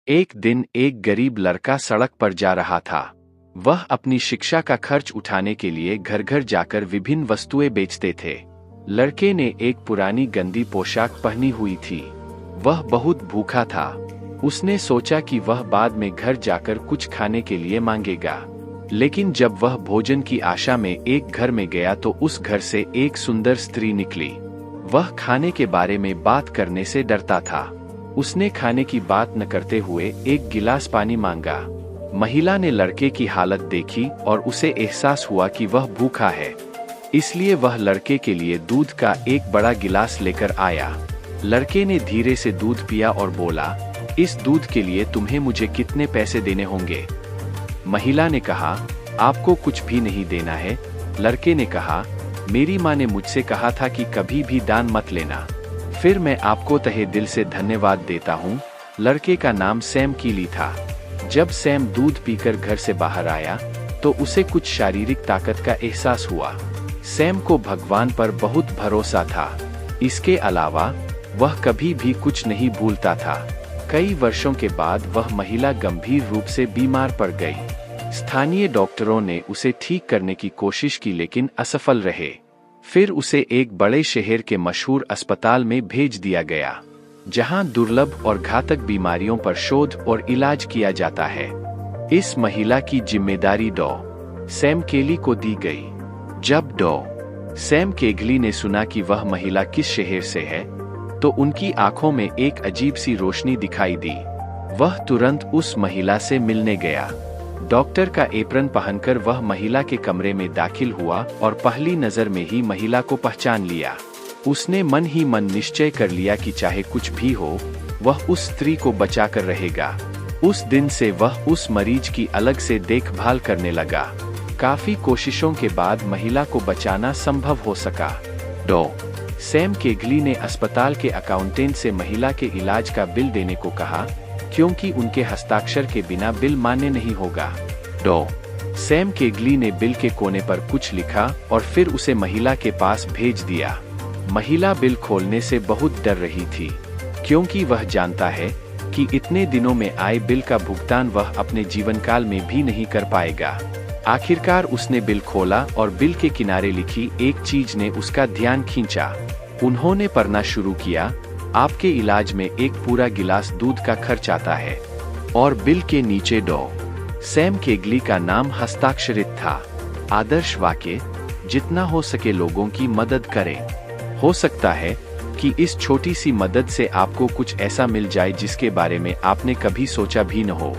एक दिन एक गरीब लड़का सड़क पर जा रहा था। वह अपनी शिक्षा का खर्च उठाने के लिए घर घर जाकर विभिन्न वस्तुएं बेचते थे। लड़के ने एक पुरानी गंदी पोशाक पहनी हुई थी। वह बहुत भूखा था। उसने सोचा कि वह बाद में घर जाकर कुछ खाने के लिए मांगेगा। लेकिन जब वह भोजन की आशा में एक घर में गया तो उस घर से एक सुंदर स्त्री निकली। वह खाने के बारे में बात करने से डरता था। उसने खाने की बात न करते हुए एक गिलास पानी मांगा। महिला ने लड़के की हालत देखी और उसे एहसास हुआ कि वह भूखा है। इसलिए वह लड़के के लिए दूध का एक बड़ा गिलास लेकर आया। लड़के ने धीरे से दूध पिया और बोला, इस दूध के लिए तुम्हें मुझे कितने पैसे देने होंगे? महिला ने कहा, आपको कुछ भी नहीं देना है। लड़के ने कहा, मेरी माँ ने मुझसे कहा था कि कभी भी दान मत लेना। फिर मैं आपको तहे दिल से धन्यवाद देता हूँ। लड़के का नाम सैम कीली था। जब सैम दूध पीकर घर से बाहर आया तो उसे कुछ शारीरिक ताकत का एहसास हुआ। सैम को भगवान पर बहुत भरोसा था। इसके अलावा वह कभी भी कुछ नहीं भूलता था। कई वर्षों के बाद वह महिला गंभीर रूप से बीमार पड़ गई। स्थानीय डॉक्टरों ने उसे ठीक करने की कोशिश की लेकिन असफल रहे। फिर उसे एक बड़े शहर के मशहूर अस्पताल में भेज दिया गया, जहां दुर्लभ और घातक बीमारियों पर शोध और इलाज किया जाता है। इस महिला की जिम्मेदारी डॉ. सैम केली को दी गई। जब डॉ. सैम केगली ने सुना कि वह महिला किस शहर से है, तो उनकी आंखों में एक अजीब सी रोशनी दिखाई दी। वह तुरंत उस महिला से मिलने गया। डॉक्टर का एप्रन पहनकर वह महिला के कमरे में दाखिल हुआ और पहली नजर में ही महिला को पहचान लिया। उसने मन ही मन निश्चय कर लिया कि चाहे कुछ भी हो, वह उस स्त्री को बचाकर रहेगा। उस दिन से वह उस मरीज की अलग से देखभाल करने लगा। काफी कोशिशों के बाद महिला को बचाना संभव हो सका। डॉ. सैम केगली ने अस्पताल के अकाउंटेंट से महिला के इलाज का बिल देने को कहा, क्योंकि उनके हस्ताक्षर के बिना बिल मान्य नहीं होगा। डॉ. सैम केगली ने बिल के कोने पर कुछ लिखा और फिर उसे महिला के पास भेज दिया। महिला बिल खोलने से बहुत डर रही थी, क्योंकि वह जानता है कि इतने दिनों में आए बिल का भुगतान वह अपने जीवन काल में भी नहीं कर पाएगा। आखिरकार उसने बिल खोला और बिल के किनारे लिखी एक चीज ने उसका ध्यान खींचा। उन्होंने पढ़ना शुरू किया, आपके इलाज में एक पूरा गिलास दूध का खर्च आता है। और बिल के नीचे डॉ. सैम केगली का नाम हस्ताक्षरित था। आदर्श वाक्य, जितना हो सके लोगों की मदद करें। हो सकता है कि इस छोटी सी मदद से आपको कुछ ऐसा मिल जाए जिसके बारे में आपने कभी सोचा भी न हो।